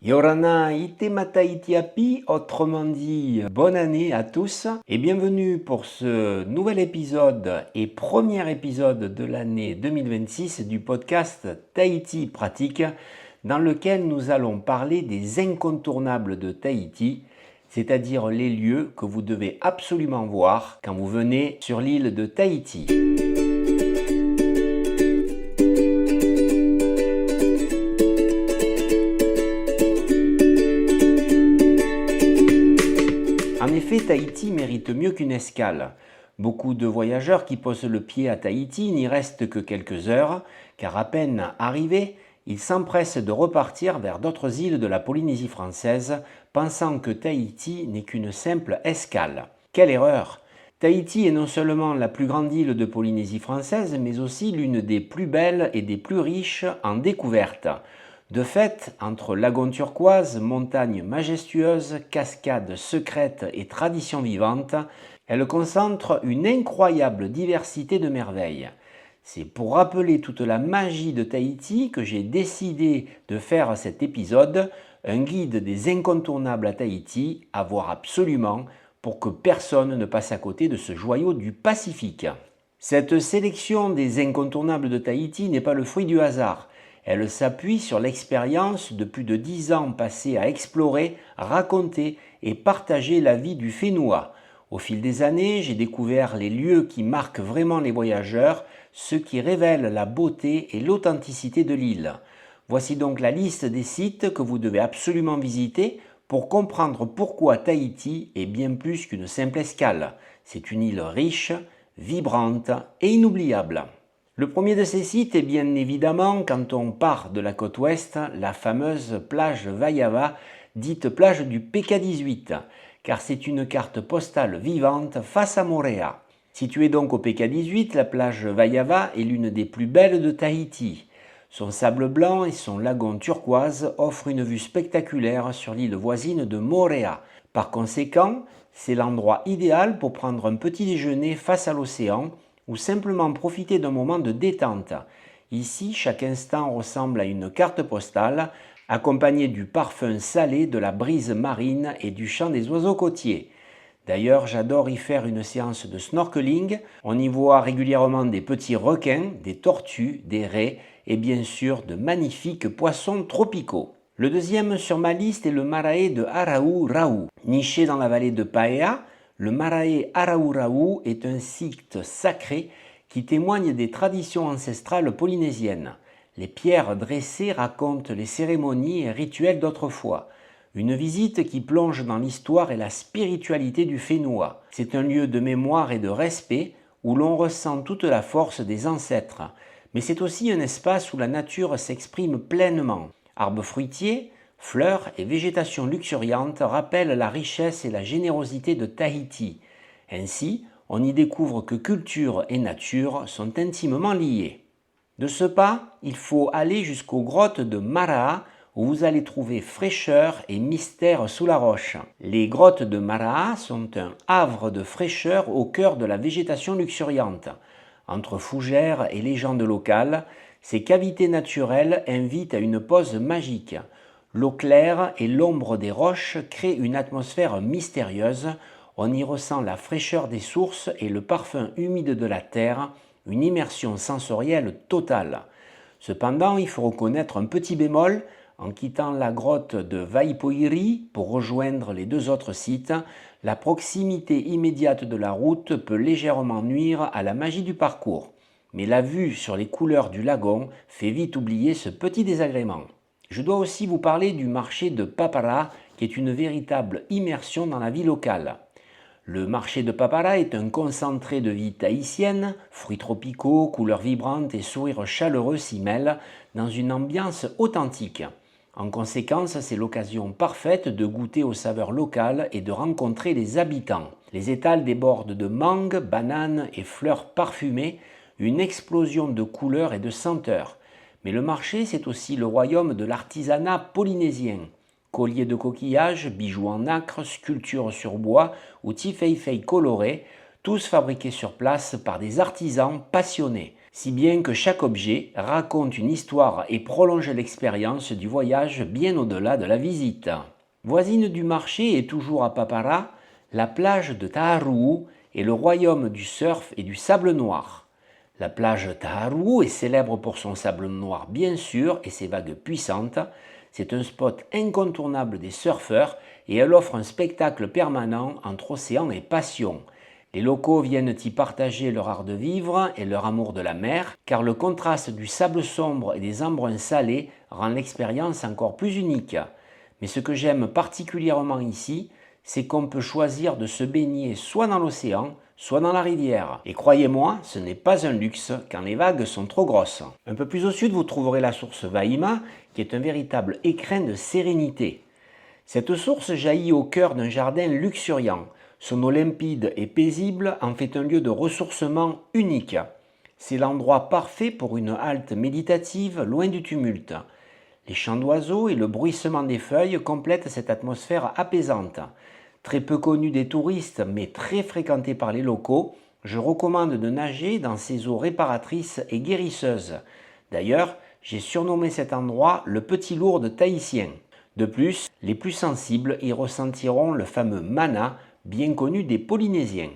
Yorana Itemata Itiapi, autrement dit bonne année à tous et bienvenue pour ce nouvel épisode et premier épisode de l'année 2026 du podcast Tahiti Pratique dans lequel nous allons parler des incontournables de Tahiti, c'est-à-dire les lieux que vous devez absolument voir quand vous venez sur l'île de Tahiti. En effet, Tahiti mérite mieux qu'une escale. Beaucoup de voyageurs qui posent le pied à Tahiti n'y restent que quelques heures, car à peine arrivés, ils s'empressent de repartir vers d'autres îles de la Polynésie française, pensant que Tahiti n'est qu'une simple escale. Quelle erreur! Tahiti est non seulement la plus grande île de Polynésie française, mais aussi l'une des plus belles et des plus riches en découvertes. De fait, entre lagons turquoise, montagnes majestueuses, cascades secrètes et traditions vivantes, elle concentre une incroyable diversité de merveilles. C'est pour rappeler toute la magie de Tahiti que j'ai décidé de faire cet épisode, un guide des incontournables à Tahiti, à voir absolument pour que personne ne passe à côté de ce joyau du Pacifique. Cette sélection des incontournables de Tahiti n'est pas le fruit du hasard. Elle s'appuie sur l'expérience de plus de 10 ans passés à explorer, raconter et partager la vie du Whenua. Au fil des années, j'ai découvert les lieux qui marquent vraiment les voyageurs, ceux qui révèlent la beauté et l'authenticité de l'île. Voici donc la liste des sites que vous devez absolument visiter pour comprendre pourquoi Tahiti est bien plus qu'une simple escale. C'est une île riche, vibrante et inoubliable. Le premier de ces sites est bien évidemment, quand on part de la côte ouest, la fameuse plage Vaiava, dite plage du PK18, car c'est une carte postale vivante face à Moorea. Située donc au PK18, la plage Vaiava est l'une des plus belles de Tahiti. Son sable blanc et son lagon turquoise offrent une vue spectaculaire sur l'île voisine de Moorea. Par conséquent, c'est l'endroit idéal pour prendre un petit déjeuner face à l'océan, ou simplement profiter d'un moment de détente. Ici, chaque instant ressemble à une carte postale, accompagnée du parfum salé de la brise marine et du chant des oiseaux côtiers. D'ailleurs, j'adore y faire une séance de snorkeling. On y voit régulièrement des petits requins, des tortues, des raies et bien sûr de magnifiques poissons tropicaux. Le deuxième sur ma liste est le marae de Araurau. Niché dans la vallée de Paea, le marae Araurau est un site sacré qui témoigne des traditions ancestrales polynésiennes. Les pierres dressées racontent les cérémonies et rituels d'autrefois. Une visite qui plonge dans l'histoire et la spiritualité du Whenua. C'est un lieu de mémoire et de respect où l'on ressent toute la force des ancêtres. Mais c'est aussi un espace où la nature s'exprime pleinement. Arbres fruitiers, fleurs et végétation luxuriante rappellent la richesse et la générosité de Tahiti. Ainsi, on y découvre que culture et nature sont intimement liées. De ce pas, il faut aller jusqu'aux grottes de Mara'a où vous allez trouver fraîcheur et mystère sous la roche. Les grottes de Mara'a sont un havre de fraîcheur au cœur de la végétation luxuriante. Entre fougères et légendes locales, ces cavités naturelles invitent à une pause magique. L'eau claire et l'ombre des roches créent une atmosphère mystérieuse. On y ressent la fraîcheur des sources et le parfum humide de la terre, une immersion sensorielle totale. Cependant, il faut reconnaître un petit bémol. En quittant la grotte de Vaipoiri pour rejoindre les deux autres sites, la proximité immédiate de la route peut légèrement nuire à la magie du parcours. Mais la vue sur les couleurs du lagon fait vite oublier ce petit désagrément. Je dois aussi vous parler du marché de Papara, qui est une véritable immersion dans la vie locale. Le marché de Papara est un concentré de vie tahitienne, fruits tropicaux, couleurs vibrantes et sourires chaleureux s'y mêlent dans une ambiance authentique. En conséquence, c'est l'occasion parfaite de goûter aux saveurs locales et de rencontrer les habitants. Les étals débordent de mangues, bananes et fleurs parfumées, une explosion de couleurs et de senteurs. Mais le marché, c'est aussi le royaume de l'artisanat polynésien. Colliers de coquillages, bijoux en nacre, sculptures sur bois ou tifeifei colorés, tous fabriqués sur place par des artisans passionnés. si bien que chaque objet raconte une histoire et prolonge l'expérience du voyage bien au-delà de la visite. Voisine du marché et toujours à Papara, la plage de Taharou est le royaume du surf et du sable noir. La plage Taharou est célèbre pour son sable noir bien sûr et ses vagues puissantes. C'est un spot incontournable des surfeurs et elle offre un spectacle permanent entre océan et passion. Les locaux viennent y partager leur art de vivre et leur amour de la mer, car le contraste du sable sombre et des embruns salés rend l'expérience encore plus unique. Mais ce que j'aime particulièrement ici, c'est qu'on peut choisir de se baigner soit dans l'océan, soit dans la rivière. Et croyez-moi, ce n'est pas un luxe quand les vagues sont trop grosses. Un peu plus au sud, vous trouverez la source Vaima, qui est un véritable écrin de sérénité. Cette source jaillit au cœur d'un jardin luxuriant. Son eau limpide et paisible en fait un lieu de ressourcement unique. C'est l'endroit parfait pour une halte méditative loin du tumulte. Les chants d'oiseaux et le bruissement des feuilles complètent cette atmosphère apaisante. Très peu connue des touristes mais très fréquentée par les locaux, je recommande de nager dans ces eaux réparatrices et guérisseuses. D'ailleurs, j'ai surnommé cet endroit le Petit Lourdes tahitien. De plus, les plus sensibles y ressentiront le fameux mana, bien connu des Polynésiens.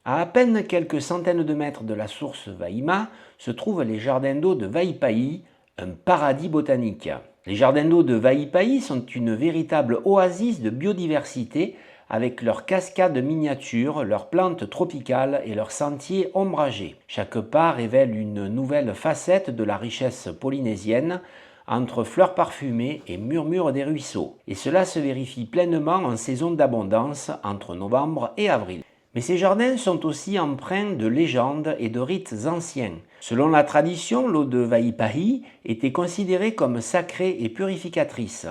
À peine quelques centaines de mètres de la source Vaima se trouvent les jardins d'eau de Vaipai, un paradis botanique. Les jardins d'eau de Vaipai sont une véritable oasis de biodiversité avec leurs cascades miniatures, leurs plantes tropicales et leurs sentiers ombragés. Chaque pas révèle une nouvelle facette de la richesse polynésienne entre fleurs parfumées et murmures des ruisseaux. Et cela se vérifie pleinement en saison d'abondance entre novembre et avril. Mais ces jardins sont aussi empreints de légendes et de rites anciens. Selon la tradition, l'eau de Vaipai était considérée comme sacrée et purificatrice.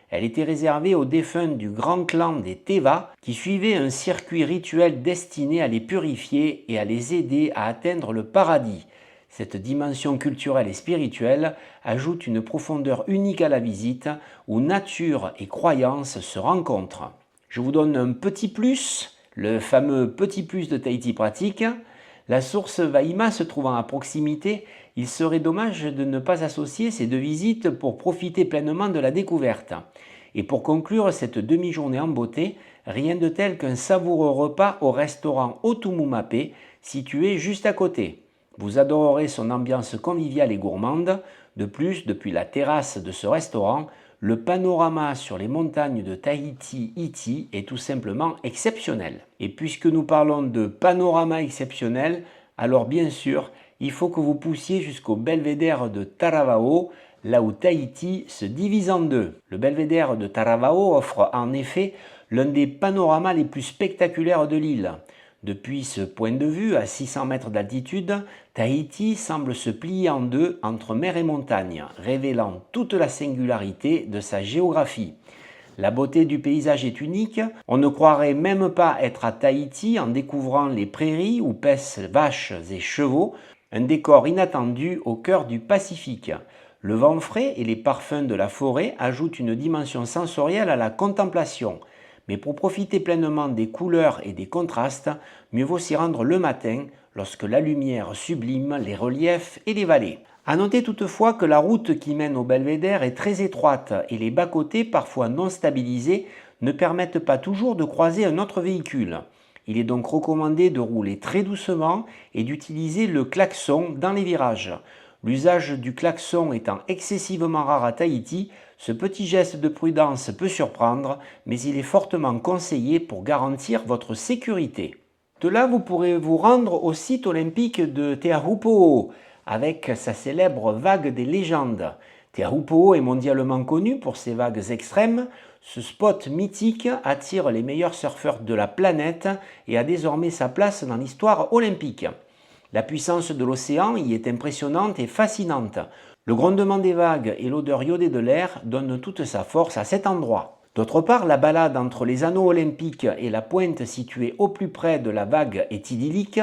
Elle était réservée aux défunts du grand clan des Teva qui suivaient un circuit rituel destiné à les purifier et à les aider à atteindre le paradis. Cette dimension culturelle et spirituelle ajoute une profondeur unique à la visite où nature et croyance se rencontrent. Je vous donne un petit plus, le fameux petit plus de Tahiti pratique. La source Vaima se trouvant à proximité, il serait dommage de ne pas associer ces deux visites pour profiter pleinement de la découverte. Et pour conclure cette demi-journée en beauté, rien de tel qu'un savoureux repas au restaurant Otumumapé, situé juste à côté. Vous adorerez son ambiance conviviale et gourmande. De plus, depuis la terrasse de ce restaurant, le panorama sur les montagnes de Tahiti-Iti est tout simplement exceptionnel. Et puisque nous parlons de panorama exceptionnel, alors bien sûr, il faut que vous poussiez jusqu'au belvédère de Taravao, là où Tahiti se divise en deux. Le belvédère de Taravao offre en effet l'un des panoramas les plus spectaculaires de l'île. Depuis ce point de vue, à 600 mètres d'altitude, Tahiti semble se plier en deux entre mer et montagne, révélant toute la singularité de sa géographie. La beauté du paysage est unique, on ne croirait même pas être à Tahiti en découvrant les prairies où paissent vaches et chevaux, un décor inattendu au cœur du Pacifique. Le vent frais et les parfums de la forêt ajoutent une dimension sensorielle à la contemplation. Mais pour profiter pleinement des couleurs et des contrastes, mieux vaut s'y rendre le matin, lorsque la lumière sublime les reliefs et les vallées. A noter toutefois que la route qui mène au belvédère est très étroite et les bas-côtés, parfois non stabilisés, ne permettent pas toujours de croiser un autre véhicule. Il est donc recommandé de rouler très doucement et d'utiliser le klaxon dans les virages. L'usage du klaxon étant excessivement rare à Tahiti, ce petit geste de prudence peut surprendre, mais il est fortement conseillé pour garantir votre sécurité. De là, vous pourrez vous rendre au site olympique de Te Ahupo'o, avec sa célèbre vague des légendes. Te Ahupo'o est mondialement connu pour ses vagues extrêmes. Ce spot mythique attire les meilleurs surfeurs de la planète et a désormais sa place dans l'histoire olympique. La puissance de l'océan y est impressionnante et fascinante. Le grondement des vagues et l'odeur iodée de l'air donnent toute sa force à cet endroit. D'autre part, la balade entre les anneaux olympiques et la pointe située au plus près de la vague est idyllique.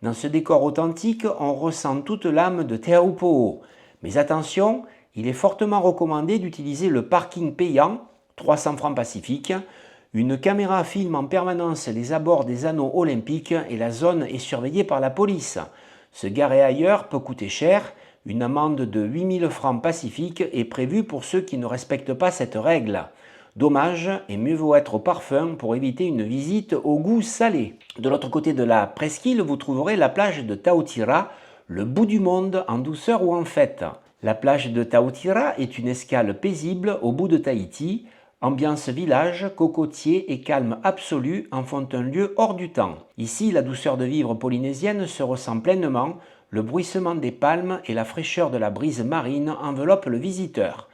Dans ce décor authentique, on ressent toute l'âme de Te Ahupo'o. Mais attention, il est fortement recommandé d'utiliser le parking payant, 300 francs Pacifique. Une caméra filme en permanence les abords des anneaux olympiques et la zone est surveillée par la police. Se garer ailleurs peut coûter cher. Une amende de 8000 francs pacifiques est prévue pour ceux qui ne respectent pas cette règle. Dommage, et mieux vaut être au parfum pour éviter une visite au goût salé. De l'autre côté de la presqu'île, vous trouverez la plage de Taotira, le bout du monde en douceur ou en fête. La plage de Taotira est une escale paisible au bout de Tahiti. Ambiance village, cocotier et calme absolu en font un lieu hors du temps. Ici, la douceur de vivre polynésienne se ressent pleinement, le bruissement des palmes et la fraîcheur de la brise marine enveloppent le visiteur.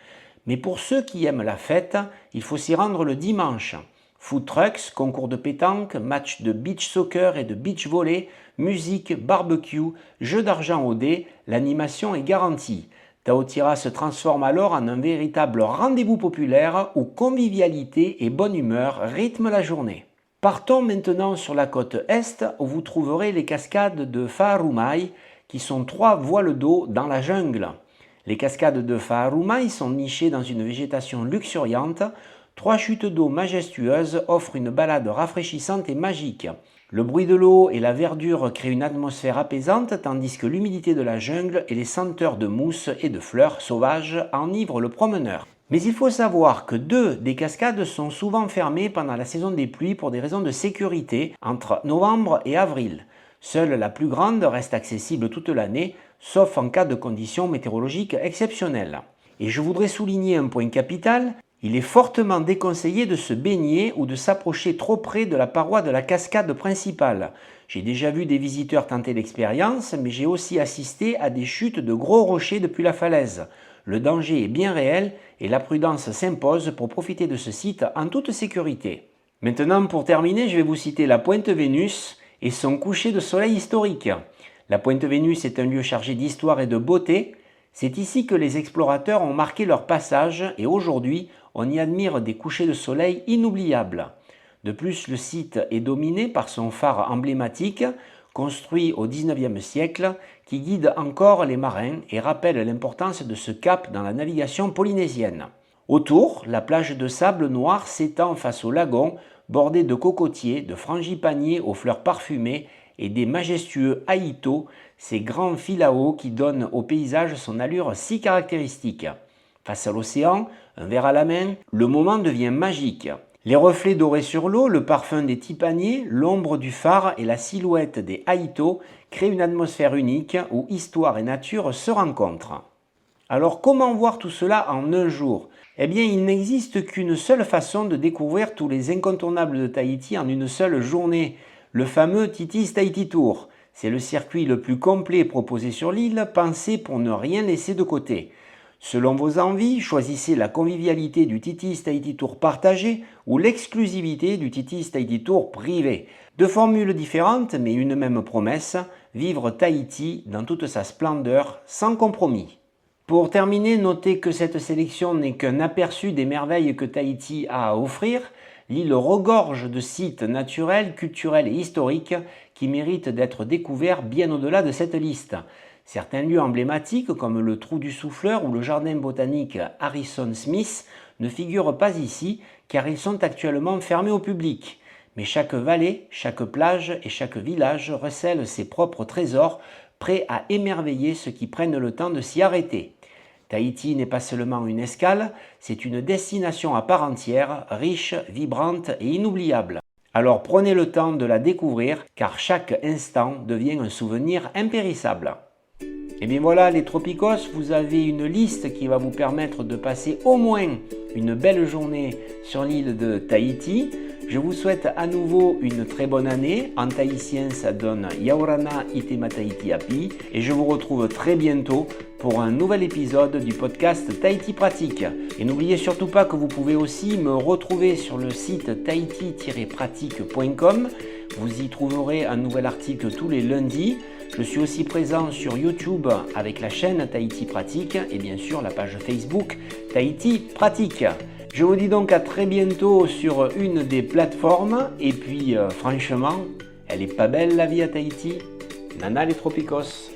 Mais pour ceux qui aiment la fête, il faut s'y rendre le dimanche. Food trucks, concours de pétanque, matchs de beach soccer et de beach volley, musique, barbecue, jeux d'argent au dé, l'animation est garantie. Taotira se transforme alors en un véritable rendez-vous populaire où convivialité et bonne humeur rythment la journée. Partons maintenant sur la côte est où vous trouverez les cascades de Fa'arumai qui sont 3 voiles d'eau dans la jungle. Les cascades de Fa'arumai sont nichées dans une végétation luxuriante. 3 chutes d'eau majestueuses offrent une balade rafraîchissante et magique. Le bruit de l'eau et la verdure créent une atmosphère apaisante tandis que l'humidité de la jungle et les senteurs de mousse et de fleurs sauvages enivrent le promeneur. Mais il faut savoir que 2 des cascades sont souvent fermées pendant la saison des pluies pour des raisons de sécurité entre novembre et avril. Seule la plus grande reste accessible toute l'année, sauf en cas de conditions météorologiques exceptionnelles. Et je voudrais souligner un point capital, il est fortement déconseillé de se baigner ou de s'approcher trop près de la paroi de la cascade principale. J'ai déjà vu des visiteurs tenter l'expérience, mais j'ai aussi assisté à des chutes de gros rochers depuis la falaise. Le danger est bien réel et la prudence s'impose pour profiter de ce site en toute sécurité. Maintenant, pour terminer, je vais vous citer la Pointe Vénus et son coucher de soleil historique. La Pointe Vénus est un lieu chargé d'histoire et de beauté. C'est ici que les explorateurs ont marqué leur passage et aujourd'hui, on y admire des couchers de soleil inoubliables. De plus, le site est dominé par son phare emblématique, construit au XIXe siècle, qui guide encore les marins et rappelle l'importance de ce cap dans la navigation polynésienne. Autour, la plage de sable noir s'étend face au lagon, bordé de cocotiers, de frangipaniers aux fleurs parfumées et des majestueux haïtos, ces grands philao qui donnent au paysage son allure si caractéristique. Face à l'océan, un verre à la main, le moment devient magique. Les reflets dorés sur l'eau, le parfum des tipaniers, l'ombre du phare et la silhouette des haïtos créent une atmosphère unique où histoire et nature se rencontrent. Alors comment voir tout cela en un jour ? Eh bien, il n'existe qu'une seule façon de découvrir tous les incontournables de Tahiti en une seule journée, le fameux Titis Tahiti Tour. C'est le circuit le plus complet proposé sur l'île, pensé pour ne rien laisser de côté. Selon vos envies, choisissez la convivialité du Titis Tahiti Tour partagé ou l'exclusivité du Titis Tahiti Tour privé. 2 formules différentes mais une même promesse, vivre Tahiti dans toute sa splendeur, sans compromis. Pour terminer, notez que cette sélection n'est qu'un aperçu des merveilles que Tahiti a à offrir. L'île regorge de sites naturels, culturels et historiques qui méritent d'être découverts bien au-delà de cette liste. Certains lieux emblématiques comme le Trou du Souffleur ou le jardin botanique Harrison Smith ne figurent pas ici car ils sont actuellement fermés au public. Mais chaque vallée, chaque plage et chaque village recèle ses propres trésors prêts à émerveiller ceux qui prennent le temps de s'y arrêter. Tahiti n'est pas seulement une escale, c'est une destination à part entière, riche, vibrante et inoubliable. Alors prenez le temps de la découvrir car chaque instant devient un souvenir impérissable. Et bien voilà les Tropicos, vous avez une liste qui va vous permettre de passer au moins une belle journée sur l'île de Tahiti. Je vous souhaite à nouveau une très bonne année. En tahitien, ça donne Yaorana Itema Tahiti Api. Et je vous retrouve très bientôt pour un nouvel épisode du podcast Tahiti Pratique. Et n'oubliez surtout pas que vous pouvez aussi me retrouver sur le site tahiti-pratique.com. Vous y trouverez un nouvel article tous les lundis. Je suis aussi présent sur YouTube avec la chaîne Tahiti Pratique et bien sûr la page Facebook Tahiti Pratique. Je vous dis donc à très bientôt sur une des plateformes et puis franchement, elle est pas belle la vie à Tahiti. Nana les Tropicos.